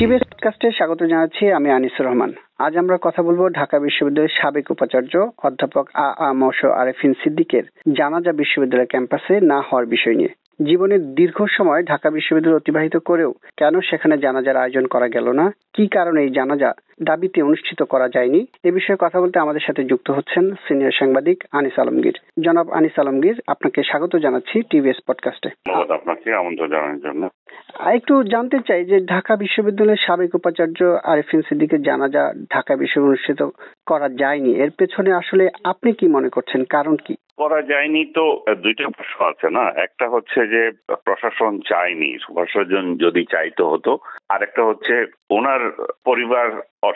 TVS পডকাস্টে স্বাগত জানাচ্ছি। আমি আনিসুর রহমান। আজ আমরা কথা বলবো ঢাকা বিশ্ববিদ্যালয়ের সাবেক উপাচার্য অধ্যাপক আরেফিন সিদ্দিকের জানাজা বিশ্ববিদ্যালয় ক্যাম্পাসে না হওয়ার বিষয় নিয়ে। জীবনের দীর্ঘ সময় ঢাকা বিশ্ববিদ্যালয়ে অতিবাহিত করেও কেন সেখানে জানাজার আয়োজন করা গেল না, কি কারণে এই জানাজা দাবিতে অনুষ্ঠিত করা যায়নি, এ বিষয়ে কথা বলতে আমাদের সাথে যুক্ত হচ্ছেন সিনিয়র সাংবাদিক আনিস আলমগীর। জনাব আনিস আলমগীর, আপনাকে স্বাগত জানাচ্ছি টিভিএস পডকাস্টে। ধন্যবাদ আপনাকে আমন্ত্রণ জানানোর জন্য। একটু জানতে চাই যে ঢাকা বিশ্ববিদ্যালয়ের সাবেক উপাচার্য আরেফিন সিদ্দিকের জানাজা ঢাকা বিশ্ববিদ্যালয়ে অনুষ্ঠিত করা যায়নি, এর পেছনে আসলে আপনি কি মনে করছেন, কারণ কি? করা যায়নি তো দুইটা প্রশ্ন আছে না, একটা হচ্ছে যে প্রশাসন চায়নি, প্রশাসন যদি চাইতে হতো, আর একটা হচ্ছে ওনার পরিবার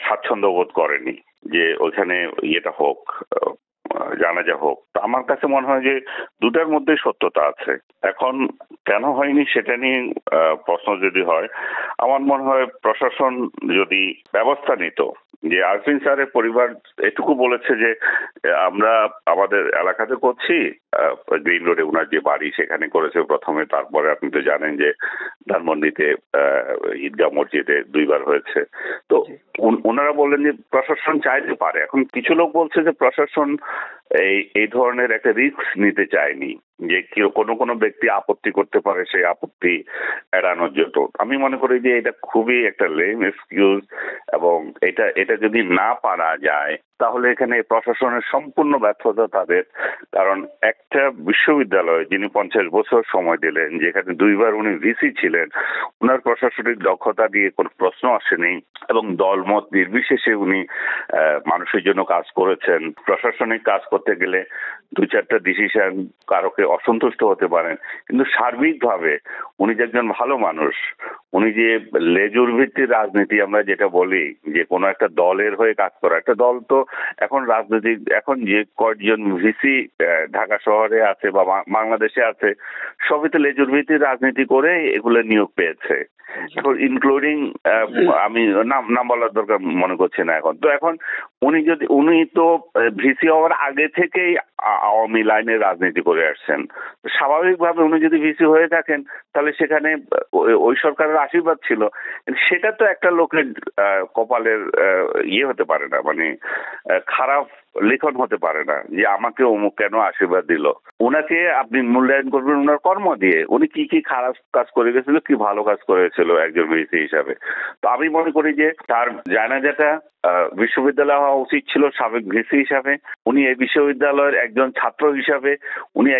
স্বাচ্ছন্দ্য বোধ করেনি যে ওখানে ইয়েটা হোক, জানাজা হোক। তো আমার কাছে মনে হয় যে দুটার মধ্যে সত্যতা আছে। এখন কেন হয়নি সেটা নিয়ে প্রশ্ন যদি হয়, আমার মনে হয় প্রশাসন যদি ব্যবস্থা নিত, যে আরফিন স্যারের পরিবার এটুকু বলেছে যে আমরা আমাদের এলাকাতে করছি, গ্রিন রোডে ওনার যে বাড়ি সেখানে করেছে প্রথমে, তারপরে আপনি তো জানেন যে ধানমন্ডিতে ঈদগাহ মসজিদে 2বার হয়েছে। তো ওনারা বললেন যে প্রশাসন চাইতে পারে। এখন কিছু লোক বলছে যে প্রশাসন এই ধরনের একটা রিস্ক নিতে চায়নি, যে কোনো ব্যক্তি আপত্তি করতে পারে, সেই আপত্তি এড়ানোর জন্য। আমি মনে করি যে এটা খুবই একটা লেম এক্সকিউজ, এবং এটা যদি না পারা যায় তাহলে এখানে প্রশাসনের সম্পূর্ণ ব্যর্থতা তাদের। কারণ একটা বিশ্ববিদ্যালয় যিনি 50 বছর সময় দিলেন, যেখানে 2বার উনি ভিসি ছিলেন, ওনার প্রশাসনিক দক্ষতা দিয়ে কোনো প্রশ্ন আসেনি, এবং দলমত নির্বিশেষে উনি মানুষের জন্য কাজ করেছেন। প্রশাসনিক কাজ করতে গেলে 2-4টা ডিসিশন কারোকে অসন্তুষ্ট হতে পারেন, কিন্তু সার্বিকভাবে উনি যে একজন ভালো মানুষ, উনি যে লেজুর ভিত্তিক রাজনীতি আমরা যেটা বলি, যে কোনো একটা দলের হয়ে কাজ করা, একটা দল তো এখন রাজনৈতিক, এখন যে কয়েকজন ভিসি ঢাকা শহরে আছে বা বাংলাদেশে আছে, সবই তো লেজুর ভিত্তিক রাজনীতি করে এগুলো নিয়োগ পেয়েছে, এখন ইনক্লুডিং আমি নাম বলার দরকার মনে করছি না এখন। তো এখন উনি তো ভিসি হওয়ার আগে থেকেই আওয়ামী লাইনের রাজনীতি করে আসছেন। স্বাভাবিকভাবে উনি যদি ভিসি হয়ে থাকেন তাহলে সেখানে ওই সরকারের আশীর্বাদ ছিল, সেটা তো একটা লোকের কপালের ইয়ে হতে পারে না, মানে খারাপ লিখন হতে পারে না যে আমাকে অমুক কেন আশীর্বাদ দিল। ওনাকে আপনি মূল্যায়ন করবেন ওনার কর্ম দিয়ে, উনি কি কি খারাপ কাজ করে গেছিল, কি ভালো কাজ করেছিল একজন ভিসি হিসাবে। তো আমি মনে করি যে তার জানাজাটা বিশ্ববিদ্যালয় হওয়া উচিত ছিল সাবেক ভিসি হিসাবে। উনি এই বিশ্ববিদ্যালয়ের একজন ছাত্র হিসাবে, উনি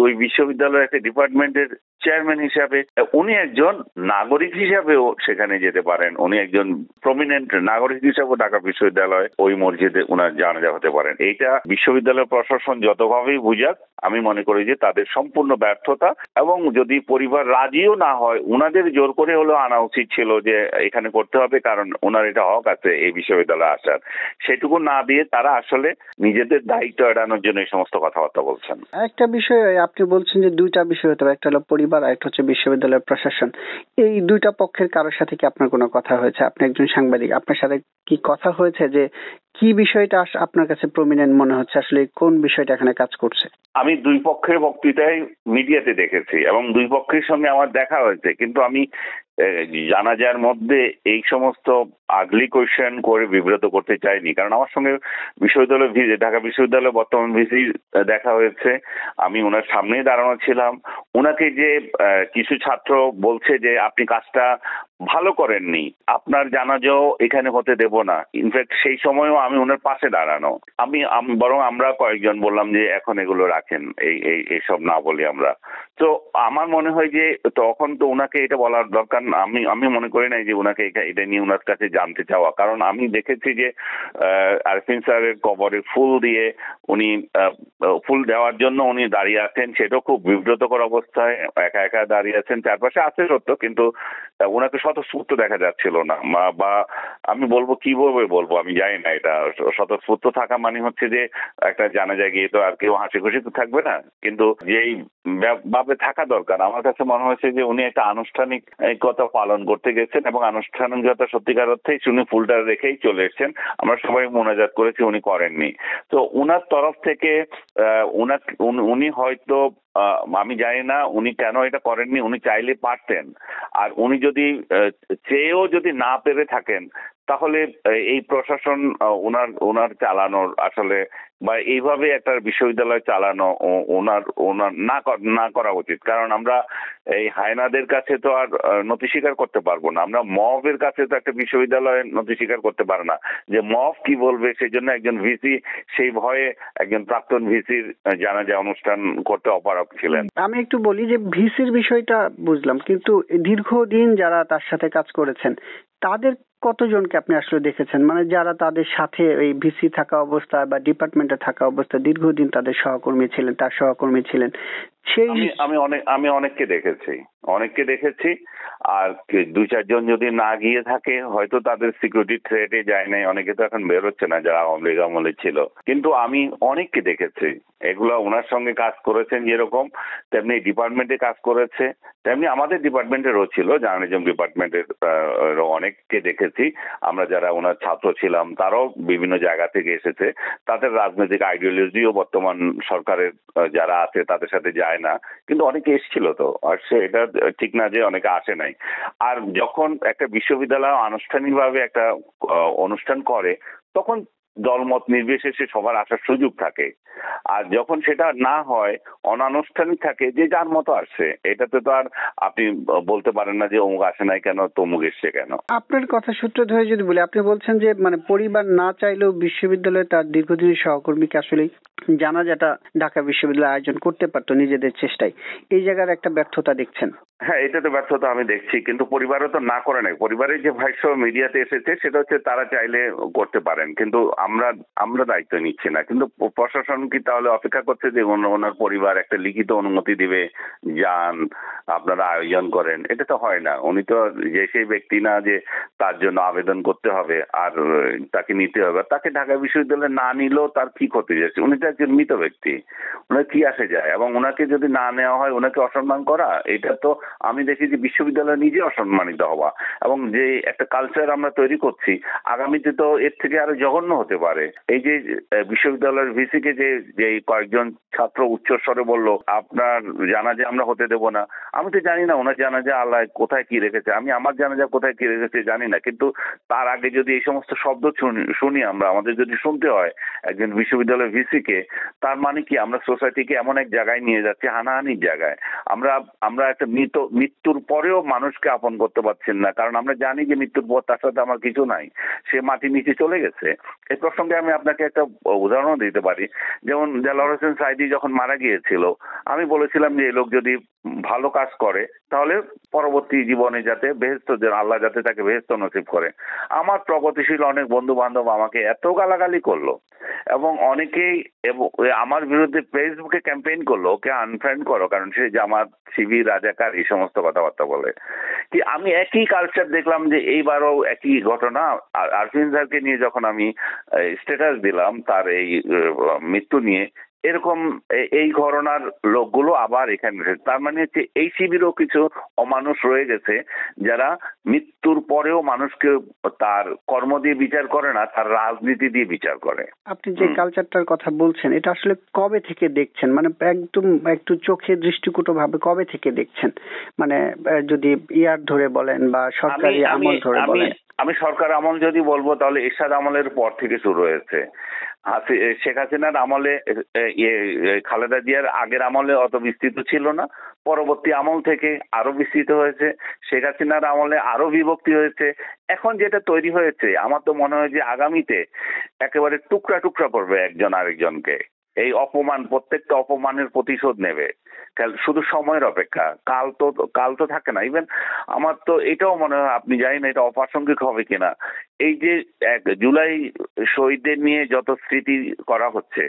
ওই বিশ্ববিদ্যালয়ের একটা ডিপার্টমেন্টের চেয়ারম্যান হিসাবে, উনি একজন নাগরিক হিসাবেও সেখানে যেতে পারেন। উনি একজন প্রমিনেন্ট নাগরিক হিসাবে ঢাকা বিশ্ববিদ্যালয় ওই মসজিদে উনার জানাজা হতে পারেন। এইটা বিশ্ববিদ্যালয় প্রশাসন যতভাবেই বুঝাক, আমি মনে করি যে তাদের সম্পূর্ণ ব্যর্থতা, এবং যদি পরিবার রাজিও না হয়, উনাদের জোর করে হলেও আনা উচিত ছিল যে এখানে করতে হবে, কারণ ওনার এটা হক আছে এই বিশ্ববিদ্যালয়ে আসার। সেটুকু না দিয়ে তারা আসলে নিজেদের দায়িত্ব এড়ানোর জন্য এই সমস্ত কথাবার্তা বলছেন। একটা বিষয় আপনি বলছেন যে দুইটা বিষয় হতে পারে, একটা হলো পরিবার আর একটা হচ্ছে বিশ্ববিদ্যালয়ের প্রশাসন। এই দুইটা পক্ষের কারোর সাথে কি আপনার কোনো কথা হয়েছে? আপনি একজন সাংবাদিক, আপনার সাথে কি কথা হয়েছে যে কি বিষয়টা আপনার কাছে প্রমিনেন্ট মনে হচ্ছে, আসলে কোন বিষয়টা এখানে কাজ করছে? আমি দুই পক্ষের বক্তৃতায় মিডিয়াতে দেখেছি এবং দুই পক্ষের সঙ্গে আমার দেখা হয়েছে, কিন্তু আমি জানাজার মধ্যে এই সমস্ত আগলি কোয়েশ্চেন করে বিব্রত করতে চাইনি। কারণ আমার সঙ্গে ঢাকা বিশ্ববিদ্যালয় বর্তমান ভিসি দেখা হয়েছে, আমি ওনার সামনেই দাঁড়ানো ছিলাম। ওনাকে যে কিছু ছাত্র বলছে যে আপনি কাজটা ভালো করেননি, আপনার জানাজাও এখানে হতে দেব না, ইনফ্যাক্ট সেই সময়ও আমি ওনার পাশে দাঁড়ানো। আমি বরং আমরা কয়েকজন বললাম যে এখন এগুলো রাখেন, এইসব না বলি আমরা। তো আমার মনে হয় যে তখন তো ওনাকে এটা বলার দরকার। আমি মনে করি নাই যে ওনাকে এটা নিয়ে ওনার কাছে জানতে চাওয়া, কারণ আমি দেখেছি যে আরফিন স্যারের কবরে ফুল দিয়ে উনি ফুল দেওয়ার জন্য উনি দাঁড়িয়ে আছেন, সেটাও খুব বিব্রতকর অবস্থায় একা একা দাঁড়িয়ে আছেন। চারপাশে আছে সত্য, কিন্তু ওনাকে স্বতঃস্ফূর্ত দেখা যাচ্ছিল না, বা আমি বলবো কিভাবে বলবো আমি জানি না। এটা স্বতঃস্ফূর্ত থাকা মানে হচ্ছে যে একটা জানাজা গিয়ে তো আর কেউ হাসি খুশি তো থাকবে না, কিন্তু যেই ভাবে থাকা দরকার, আমার কাছে মনে হয়েছে যে উনি একটা আনুষ্ঠানিকতা পালন করতে গেছেন, এবং আনুষ্ঠানিকতা সত্যিকার অর্থেই উনি ফুলটা রেখেই চলে এসেছেন। আমরা সবাই মোনাজাত করেছি, উনি করেননি। তো উনার তরফ থেকে উনি হয়তো আমি জানি না উনি কেন এটা করেননি। উনি চাইলে পারতেন। আর উনি যদি চেয়েও যদি না পেরে থাকেন তাহলে এই প্রশাসন ওনার চালানোর আসলে বা এইভাবে একটা বিশ্ববিদ্যালয় চালানো ওনার ওনার না করা উচিত। কারণ আমরা এই হায়নাদের কাছে তো আর নথি স্বীকার করতে পারবো না। আমরা মবের কাছে তো একটা বিশ্ববিদ্যালয়ে নথি স্বীকার করতে পারে না যে মব কি বলবে। সেই জন্য একজন ভিসি সেই ভয়ে একজন প্রাক্তন ভিসির জানাজা অনুষ্ঠান করতে অপারগ ছিলেন। আমি একটু বলি যে ভিসির বিষয়টা বুঝলাম, কিন্তু দীর্ঘদিন যারা তার সাথে কাজ করেছেন তাদের কতজনকে আপনি আসলে দেখেছেন, মানে যারা তাদের সাথে এই ভিসি থাকা অবস্থায় বা ডিপার্টমেন্টে থাকা অবস্থায় দীর্ঘদিন তাদের সহকর্মী ছিলেন, তার সহকর্মী ছিলেন? সেই আমি অনেককে দেখেছি। আর 2-4 জন যদি না গিয়ে থাকে হয়তো তাদের সিকিউরিটি থ্রেটে যায় নাই। অনেকে তো এখন বেরোচ্ছে না যারা আওয়ামী লীগ আমলে ছিল। কিন্তু আমি অনেককে দেখেছি এগুলো ওনার সঙ্গে কাজ করেছেন, যেরকম তেমনি ডিপার্টমেন্টে কাজ করেছে, তেমনি আমাদের ডিপার্টমেন্টেরও ছিল, জার্নালিজম ডিপার্টমেন্টের অনেককে দেখেছি। আমরা যারা ওনার ছাত্র ছিলাম তারাও বিভিন্ন জায়গা থেকে এসেছে। তাদের রাজনৈতিক আইডিওলজিও বর্তমান সরকারের যারা আছে তাদের সাথে যায় না, কিন্তু অনেকে এসেছিল। তো আসছে, এটা ঠিক না যে অনেকে আসে নাই। আর যখন একটা বিশ্ববিদ্যালয় আনুষ্ঠানিকভাবে একটা অনুষ্ঠান করে তখন দলমত নির্বিশেষে সবার আসার সুযোগ থাকে। আর যখন সেটা না হয়, অনানুষ্ঠানিক থাকে, যে যার মতো আসছে, এটাতে তো আর আপনি বলতে পারেন না যে অমুক আসে নাই কেন, তমুক এসছে কেন। আপনার কথা সূত্র ধরে যদি বলি, আপনি বলছেন যে মানে পরিবার না চাইলেও বিশ্ববিদ্যালয়ে তার দীর্ঘদিনের সহকর্মীকে আসলে জানাজাটা ঢাকা বিশ্ববিদ্যালয় আয়োজন করতে পারতো নিজেদের চেষ্টায়। এই জায়গার একটা ব্যর্থতা দেখছেন? হ্যাঁ, এটা তো ব্যর্থতা আমি দেখছি, কিন্তু পরিবারও তো না করে নাই। পরিবারের যে ভাষ্য মিডিয়াতে এসেছে সেটা হচ্ছে তারা চাইলে করতে পারেন, কিন্তু আমরা দায়িত্ব নিচ্ছি না। কিন্তু প্রশাসন কি তাহলে অপেক্ষা করছে যে ওনার পরিবার একটা লিখিত অনুমতি দিবে, যান আপনারা আয়োজন করেন? এটা তো হয় না। উনি তো যে সেই ব্যক্তি না যে তার জন্য আবেদন করতে হবে আর তাকে নিতে হবে। তাকে ঢাকা বিশ্ববিদ্যালয়ে না নিলেও তার কি ক্ষতি যাচ্ছে? উনি তো একজন মৃত ব্যক্তি, ওনার কি আসে যায়? এবং ওনাকে যদি না নেওয়া হয়, ওনাকে অসম্মান করা, এটা তো আমি দেখি যে বিশ্ববিদ্যালয় নিজে অসম্মানিত হওয়া। এবং যে একটা কালচার আমরা তৈরি করছি, আগামীতে তো এর থেকে আরো জঘন্য হতে পারে। এই যে বিশ্ববিদ্যালয়ের ভিসিকে যে কয়েকজন ছাত্র উচ্চস্বরে বলল আপনার জানাজা আমরা হতে দেব না। আমি তো জানি না ওনার জানাজা আল্লাহ কোথায় কি রেখেছে, আমি আমার জানাজা কোথায় কি রেখেছে জানি না। কিন্তু তার আগে যদি এই সমস্ত শব্দ শুনি আমরা, আমাদের যদি শুনতে হয় একজন বিশ্ববিদ্যালয়ের ভিসিকে, তার মানে কি আমরা সোসাইটিকে এমন এক জায়গায় নিয়ে যাচ্ছি, হানাহানির জায়গায়। আমরা একটা মৃত্যুর পরেও মানুষকে আপন করতে পারছেন না, কারণ আমরা জানি যে মৃত্যুর পর তার সাথে আমার কিছু নাই, সে মাটির নিচে চলে গেছে। এই প্রসঙ্গে আমি আপনাকে একটা উদাহরণ দিতে পারি। যেমন দেলোয়ার হোসেন সাঈদী যখন মারা গিয়েছিল, আমি বলেছিলাম যে এই লোক যদি ভালো কাজ করে তাহলে পরবর্তী জীবনে যাতে বেহেশত, আল্লাহ যাতে তাকে বেহেশত নসিব করে। আমার প্রগতিশীল অনেক বন্ধু বান্ধব আমাকে এত গালাগালি করলো এবং অনেকেই আমার বিরুদ্ধে ফেসবুকে ক্যাম্পেইন করলো, ওকে আনফ্রেন্ড করো কারণ সে জামাত শিবির রাজাকার এই সমস্ত কথাবার্তা বলে। কি আমি একই কালচার দেখলাম যে এইবারও একই ঘটনা। আরফিন স্যারকে নিয়ে যখন আমি স্ট্যাটাস দিলাম তার এই মৃত্যু নিয়ে, এরকম এই ঘটনার লোকগুলো আবার এখানে এসেছে। তার মানে হচ্ছে এই শিবিরও কিছু অমানুষ রয়ে গেছে যারা মৃত্যুর পরেও মানুষকে তার কর্ম দিয়ে বিচার করে না, তার রাজনীতি দিয়ে বিচার করে। আপনি যে কালচারটার কথা বলছেন এটা আসলে কবে থেকে দেখছেন, মানে একদম একটু চোখে দৃষ্টিকটু ভাবে কবে থেকে দেখছেন? মানে যদি ইয়ার ধরে বলেন বা সরকারি আমল ধরে বলেন। আমি সরকার আমল যদি বলবো তাহলে এরশাদ আমলের পর থেকে শুরু হয়েছে। শেখ হাসিনার আমলে, খালেদা জিয়ার আগের আমলে অত বিস্তৃত ছিল না, পরবর্তী আমল থেকে আরো বিস্তৃত হয়েছে, শেখ হাসিনার আমলে আরো বিভক্তি হয়েছে। এখন যেটা তৈরি হয়েছে আমার তো মনে হয় যে আগামীতে একেবারে টুকরা টুকরা করবে একজন আরেকজনকে। এই অপমান, প্রত্যেকটা অপমানের প্রতিশোধ নেবে। শুধু সময়ের অপেক্ষা, কাল তো থাকে না। ইভেন আমার তো এটাও মনে হয়, আপনি জানেন এটা অপ্রাসঙ্গিক হবে কিনা, এই যে 1 জুলাই শহীদদের নিয়ে যত স্মৃতি করা হচ্ছে,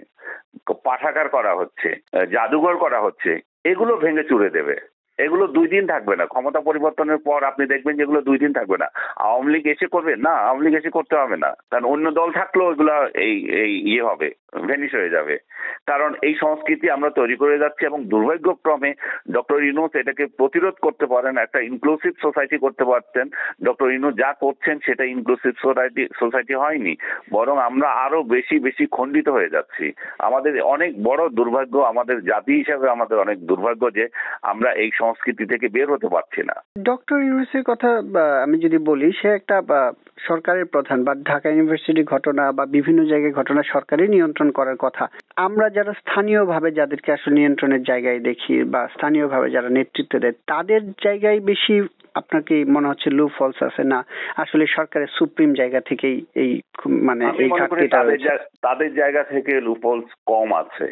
পাঠাগার করা হচ্ছে, জাদুঘর করা হচ্ছে, এগুলো ভেঙে চুরে দেবে। এগুলো 2 দিন থাকবে না। ক্ষমতা পরিবর্তনের পর আপনি দেখবেন যেগুলো 2 দিন থাকবে না। আওয়ামী লীগ এসে করবে না, আওয়ামী লীগ এসে করতে হবে না, কারণ অন্য দল থাকলেও এগুলো এই ইয়ে হবে, ভ্যানিশ হয়ে যাবে। কারণ এই সংস্কৃতি আমরা তৈরি করে যাচ্ছি এবং দুর্ভাগ্যক্রমে ডক্টর ইউনূস এটাকে প্রতিরোধ করতে পারেন, একটা ইনক্লুসিভ সোসাইটি করতে পারতেন। ডক্টর ইউনূস যা করছেন সেটা ইনক্লুসিভ সোসাইটি হয়নি, বরং আমরা আরো বেশি বেশি খণ্ডিত হয়ে যাচ্ছি। আমাদের অনেক বড় দুর্ভাগ্য, আমাদের জাতি হিসাবে আমাদের অনেক দুর্ভাগ্য যে আমরা এই সংস্কৃতি থেকে বের হতে পারছি না। ডক্টর ইউনূসের কথা আমি যদি বলি, সে একটা সরকারের প্রধান, বা ঢাকা ইউনিভার্সিটি ঘটনা বা বিভিন্ন জায়গায় ঘটনা সরকারই নিয়ন্ত্রণ করার কথা। আমরা যারা স্থানীয়ভাবে যাদেরকে আসলে নিয়ন্ত্রণের জায়গায় দেখি বা স্থানীয়ভাবে যারা নেতৃত্ব দেয়, তাদের জায়গায় বেশি আপনার কি মনে হচ্ছে লুপ ফলস আছে, না আসলে সরকারের সুপ্রিম জায়গা থেকেই এই মানে এই ঘাটতিটা তাদের জায়গা থেকে লুপ ফলস কম আছে?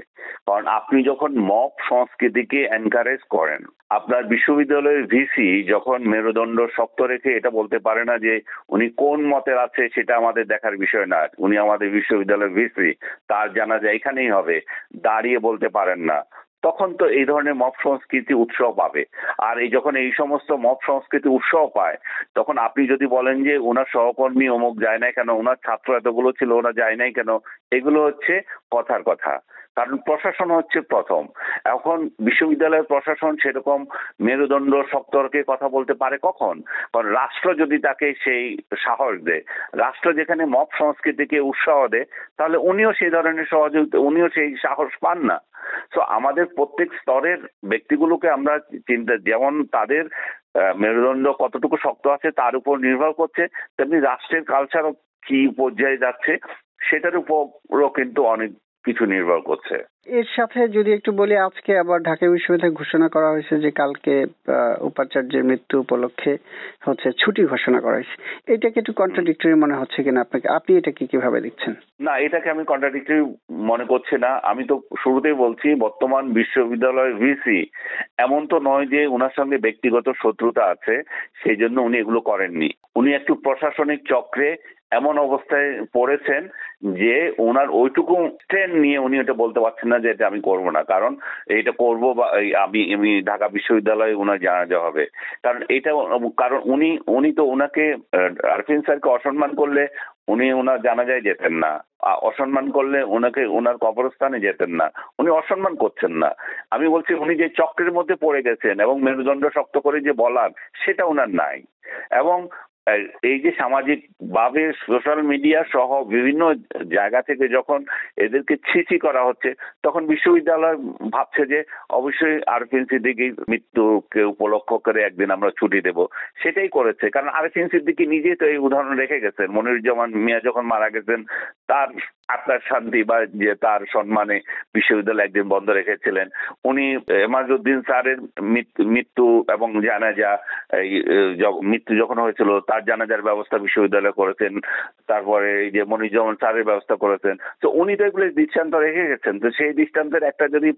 কারণ আপনি যখন মব সংস্কৃতিকে এনকারেজ করেন, আপনার বিশ্ববিদ্যালয়ের ভিসি যখন মেরুদণ্ড শক্ত রেখে এটা বলতে পারে না যে উনি কোন মতের আছে সেটা আমাদের দেখার বিষয় না, উনি আমাদের বিশ্ববিদ্যালয়ের ভিসি, তার জানাজা এখানেই হবে, দাঁড়িয়ে বলতে পারেন না, তখন তো এই ধরনের মব সংস্কৃতি উৎসাহ পাবে। আর এই যখন এই সমস্ত মব সংস্কৃতি উৎসাহ পায়, তখন আপনি যদি বলেন যে ওনার সহকর্মী অমুক যায় নাই কেন, ওনার ছাত্র এতগুলো ছিল ওরা যায় নাই কেন, এগুলো হচ্ছে কথার কথা। কারণ প্রশাসন হচ্ছে প্রথম। এখন বিশ্ববিদ্যালয়ের প্রশাসন সেরকম মেরুদণ্ড শক্ত রেখে কথা বলতে পারে কখন? কারণ রাষ্ট্র যদি তাকে সেই সাহস দেয়, রাষ্ট্র যেখানে মব সংস্কৃতিকে উৎসাহ দেয়, তাহলে উনিও সেই ধরনের সহযোগিতা, উনিও সেই সাহস পান না। তো আমাদের প্রত্যেক স্তরের ব্যক্তিগুলোকে আমরা চিন্তা, যেমন তাদের মেরুদণ্ড কতটুকু শক্ত আছে তার উপর নির্ভর করছে, তেমনি রাষ্ট্রের কালচারও কি পর্যায়ে যাচ্ছে সেটার উপরও কিন্তু অনেক কিছু নির্ভর করছে। এর সাথে যদি একটু বলি, আজকে আবার ঢাকা বিশ্ববিদ্যালয়ে ঘোষণা করা হয়েছে যে কালকে উপাচার্যের মৃত্যু উপলক্ষে হচ্ছে ছুটি ঘোষণা করা হয়েছে। এটাকে একটু কন্ট্রাডিক্টরি মনে হচ্ছে কিনা আপনাকে? আপনি এটাকে কিভাবে দেখছেন? না, এটাকে আমি কন্ট্রাডিক্টরি মনে করছি না। আমি তো শুরুতেই বলছি, বর্তমান বিশ্ববিদ্যালয়ের ভিসি এমন তো নয় যে ওনার সঙ্গে ব্যক্তিগত শত্রুতা আছে সেই জন্য উনি এগুলো করেননি। উনি একটু প্রশাসনিক চক্রে এমন অবস্থায় পড়েছেন যে ওনার ওইটুকু স্ট্যান্ড নিয়ে উনি এটা বলতে পারছেন না যে এটা আমি করব না, কারণ এটা করব বা আমি ঢাকা বিশ্ববিদ্যালয়ে ওনার জানাজা হবে। কারণ এটা, কারণ উনি তো ওনাকে আরফিন স্যারকে অসম্মান করলে উনি ওনার জানাজায় যেতেন না, অসম্মান করলে ওনাকে ওনার কবরস্থানে যেতেন না, উনি অসম্মান করছেন না। আমি বলছি উনি যে চক্রের মধ্যে পড়ে গেছেন এবং মেরুদণ্ড শক্ত করে যে বলার সেটা ওনার নাই। এবং এই যে সামাজিক ভাবে সোশ্যাল মিডিয়া সহ বিভিন্ন জায়গা থেকে যখন এদেরকে ছিছি করা হচ্ছে, তখন বিশ্ববিদ্যালয় ভাবছে যে অবশ্যই আরফিন সিদ্দিকীর মৃত্যুকে উপলক্ষ করে একদিন আমরা ছুটি দেব। সেটাই করেছে, কারণ আরফিন সিদ্দিকী নিজেই তো এই উদাহরণ রেখে গেছেন। মনিরুজ্জামান মিয়া যখন মারা গেছেন, তার আত্মার শান্তি বা যে তার সম্মানে বিশ্ববিদ্যালয় একদিন বন্ধ রেখেছিলেন। উনি এমাজউদ্দিন স্যারের মৃত্যু এবং জানাজা, মৃত্যু যখন হয়েছিল তার জানাজার ব্যবস্থা বিশ্ববিদ্যালয় করেছেন। তারপরে এই যে মনিরুজ্জামান স্যারের ব্যবস্থা করেছেন। তো উনি তো এগুলো দৃষ্টান্ত রেখে গেছেন। তো সেই দৃষ্টান্তের একটা যদি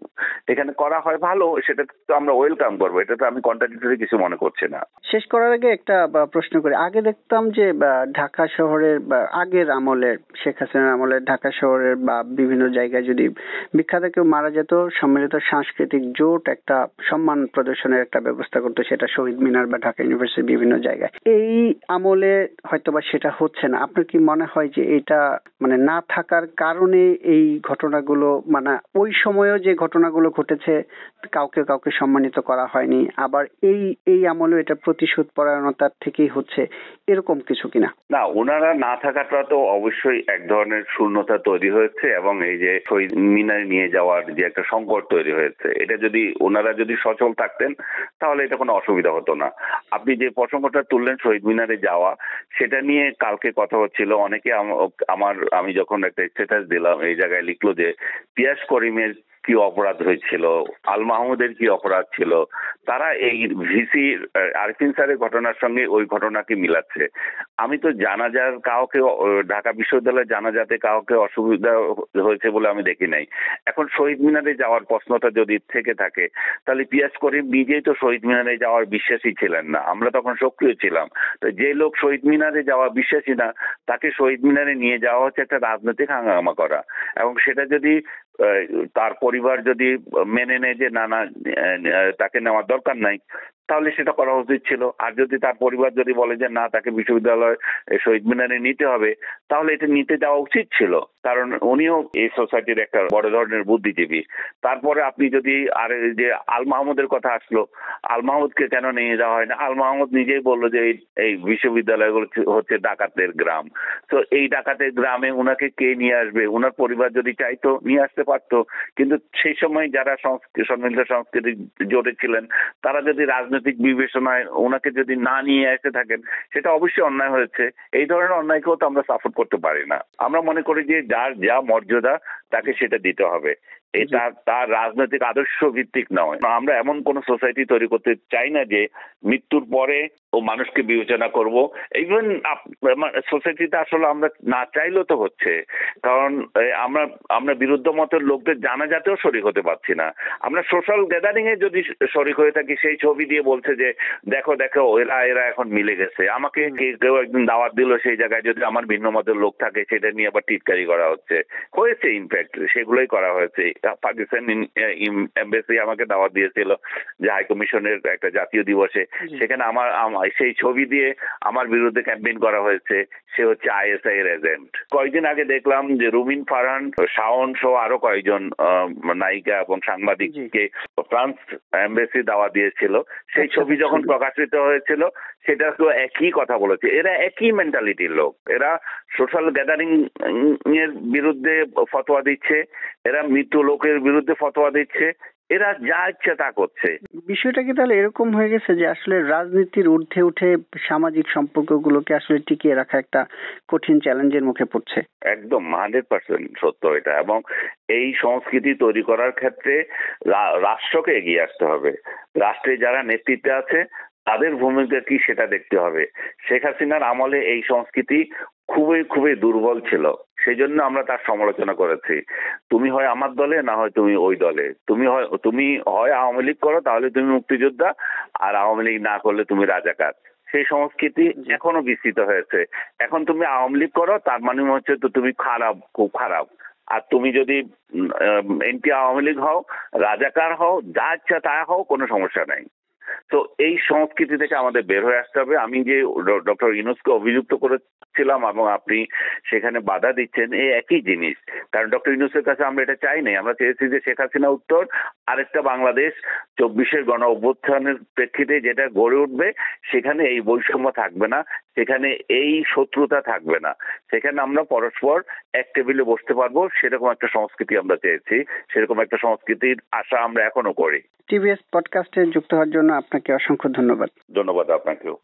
এখানে করা হয় ভালো, সেটা তো আমরা ওয়েলকাম করবো। এটা তো আমি কন্ট্রাডিক্টরি কিছু মনে করছি না। শেষ করার আগে একটা প্রশ্ন করি। আগে দেখতাম যে ঢাকা শহরের আগের আমলে, শেখ হাসিনার আমলে ঢাকা শহরের বা বিভিন্ন জায়গায় যদি বিখ্যাত কেউ মারা যেত, সম্মিলিত সাংস্কৃতিক জোট একটা সম্মান প্রদর্শনের একটা ব্যবস্থা করতো, সেটা শহীদ মিনার বা ঢাকা ইউনিভার্সিটির বিভিন্ন জায়গায়। এই আমলে হয়তোবা সেটা হচ্ছে না। আপনার কি মনে হয় যে এটা মানে না থাকার কারণে এই ঘটনাগুলো, মানে ওই সময়েও যে ঘটনাগুলো ঘটেছে কাউকে কাউকে সম্মানিত করা হয়নি, আবার এই আমলে এটা প্রতিশোধ পরায়ণতার থেকেই হচ্ছে, এরকম কিছু কিনা? না, ওনারা না থাকাটা তো অবশ্যই এক ধরনের শূন্যতা তৈরি হয়েছে এবং এই যে শহীদ মিনারে নিয়ে যাওয়ার যে একটা সংকট তৈরি হয়েছে, এটা যদি ওনারা যদি সচল থাকতেন তাহলে এটা কোনো অসুবিধা হতো না। আপনি যে প্রসঙ্গটা তুললেন শহীদ মিনারে যাওয়া, সেটা নিয়ে কালকে কথা হচ্ছিল। অনেকে আমি যখন একটা স্ট্যাটাস দিলাম, এই জায়গায় লিখলো যে পিয়াস করিমের কি অপরাধ হয়েছিল, আল মাহমুদের কি অপরাধ ছিল, তারা এই ভিসি আরফিন স্যারের ঘটনার সঙ্গে ওই ঘটনাকে মিলাচ্ছে। আমি তো জানাজার কাউকে, ঢাকা বিশ্ববিদ্যালয়ের জানাজাতে কাউকে অসুবিধা হয়েছে বলে আমি দেখি নাই। এখন শহীদ মিনারে যাওয়ার প্রশ্নটা যদি থেকে থাকে, তাহলে পিয়াস করিম নিজেই তো শহীদ মিনারে যাওয়ার বিশ্বাসী ছিলেন না, আমরা তখন সক্রিয় ছিলাম। তো যে লোক শহীদ মিনারে যাওয়া বিশ্বাসী না, তাকে শহীদ মিনারে নিয়ে যাওয়া হচ্ছে একটা রাজনৈতিক হাঙ্গামা করা। এবং সেটা যদি তার পরিবার যদি মেনে নেয় যে না না তাকে নেওয়ার দরকার নাই, তাহলে সেটা করা উচিত ছিল। আর যদি তার পরিবার যদি বলে যে না, তাকে বিশ্ববিদ্যালয় শহীদ মিনারে নিতে হবে, তাহলে এটা নিতে যাওয়া উচিত ছিল, কারণ উনিও এই সোসাইটির একটা বড় ধরনের বুদ্ধিজীবী। তারপরে আপনি যদি আর যে আল মাহমুদের কথা আসলো, আল মাহমুদকে কেন নিয়ে যাওয়া হয় না? আল মাহমুদ নিজেই বললো যে এই বিশ্ববিদ্যালয়গুলো হচ্ছে ডাকাতের গ্রাম। তো এই ডাকাতের গ্রামে উনাকে কে নিয়ে আসবে? উনার পরিবার যদি চাইতো নিয়ে আসতে পারতো, কিন্তু সেই সময় যারা সম্মিলিত সংস্কৃতি জোটে ছিলেন, তারা যদি রাজনৈতিক বিবেচনায় ওনাকে যদি না নিয়ে এসে থাকেন, সেটা অবশ্যই অন্যায় হয়েছে। এই ধরনের অন্যায়কেও তো আমরা সাপোর্ট করতে পারি না। আমরা মনে করি যে যার যা মর্যাদা তাকে সেটা দিতে হবে। এটা তার রাজনৈতিক আদর্শ ভিত্তিক নয়। আমরা এমন কোন সোসাইটি তৈরি করতে চাই না যে মৃত্যুর পরে ও মানুষকে বিবেচনা করব। ইভেন সোসাইটিতে আসলে আমরা না চাইলেও তো হচ্ছে, কারণ আমরা বিরুদ্ধ মতের লোকদের জানাজাতেও শরিক হতে পারছি না। আমরা সোশ্যাল গ্যাদারিং এ যদি শরিক হয়ে থাকি, সেই ছবি দিয়ে বলছে যে দেখো দেখো এরা এখন মিলে গেছে। আমাকে কেউ একদিন দাওয়াত দিল, সেই জায়গায় যদি আমার ভিন্ন মতের লোক থাকে, সেটা নিয়ে আবার টিটকারি করা হয়েছে। ইনফ্যাক্ট সেগুলোই করা হয়েছে। পাকিস্তান এমবাসি আমাকে দাওয়াত দিয়েছিল যে হাই কমিশনের একটা জাতীয় দিবসে, সেখানে আমার সেই ছবি দিয়ে আমার বিরুদ্ধে ক্যাম্পেইন করা হয়েছে। সে হচ্ছে আইএসআই এর এজেন্ট। কয়েকদিন আগে দেখলাম যে রুমিন ফারহান, শাওন সহ আরো কয়েকজন নায়িকা এবং সাংবাদিককে ফ্রান্স এমবাসি দাওয়াত দিয়েছিল। সেই ছবি যখন প্রকাশিত হয়েছিল, সেটা তো একই কথা বলেছে। এরা একই মেন্টালিটির লোক। এরা সোশ্যাল গ্যাদারিং এর বিরুদ্ধে ফতোয়া দিচ্ছে, এরা মৃত্যু লোকের বিরুদ্ধে ফতোয়া দিচ্ছে, এরা যা ইচ্ছে তা করছে। বিষয়টা কি তাহলে এরকম হয়ে গেছে যে আসলে রাজনীতির ঊর্ধ্বে উঠে সামাজিক সম্পর্কগুলোকে আসলে টিকিয়ে রাখা একটা কঠিন চ্যালেঞ্জের মুখে পড়ছে? একদম 100% সত্য এটা। এবং এই সংস্কৃতি তৈরি করার ক্ষেত্রে রাষ্ট্রকে এগিয়ে আসতে হবে। রাষ্ট্রে যারা নেতৃত্বে আছে তাদের ভূমিকা কি সেটা দেখতে হবে। শেখ হাসিনার আমলে এই সংস্কৃতি খুবই খুবই দুর্বল ছিল, সেই জন্য আমরা তার সমালোচনা করেছি। তুমি হয় আমার দলে, না হয় তুমি ওই দলে। তুমি হয় আওয়ামী লীগ করো, তাহলে তুমি মুক্তিযোদ্ধা, আর আওয়ামী লীগ না করলে তুমি রাজাকার। সেই সংস্কৃতি এখনো বিস্তৃত হয়েছে। এখন তুমি আওয়ামী লীগ করো, তার মানে হচ্ছে তো তুমি খারাপ, খুব খারাপ। আর তুমি যদি এনটি আওয়ামী লীগ হও, রাজাকার হও, যা ইচ্ছা তা হও, কোনো সমস্যা নাই। তো এই সংস্কৃতি থেকে আমাদের বের হয়ে আসতে হবে। আমি যে ডক্টর ইউনূসকে অভিযুক্ত করেছিলাম এবং আপনি সেখানে বাধা দিচ্ছেন, এই একই জিনিস। কারণ ডক্টর ইউনূসের কাছে আমরা এটা চাই নাই। আমরা চেয়েছি যে শেখ হাসিনা উত্তর আরেকটা বাংলাদেশ 24-এর গণ অভ্যুত্থানের প্রেক্ষিতে যেটা গড়ে উঠবে, সেখানে এই বৈষম্য থাকবে না, সেখানে এই শত্রুতা থাকবে না, সেখানে আমরা পরস্পর এক টেবিলে বসতে পারবো। সেরকম একটা সংস্কৃতি আমরা চেয়েছি, সেরকম একটা সংস্কৃতির আশা আমরা এখনো করি। টিভিএস পডকাস্টে যুক্ত হওয়ার জন্য আপনাকে অসংখ্য ধন্যবাদ। ধন্যবাদ আপনাকেও।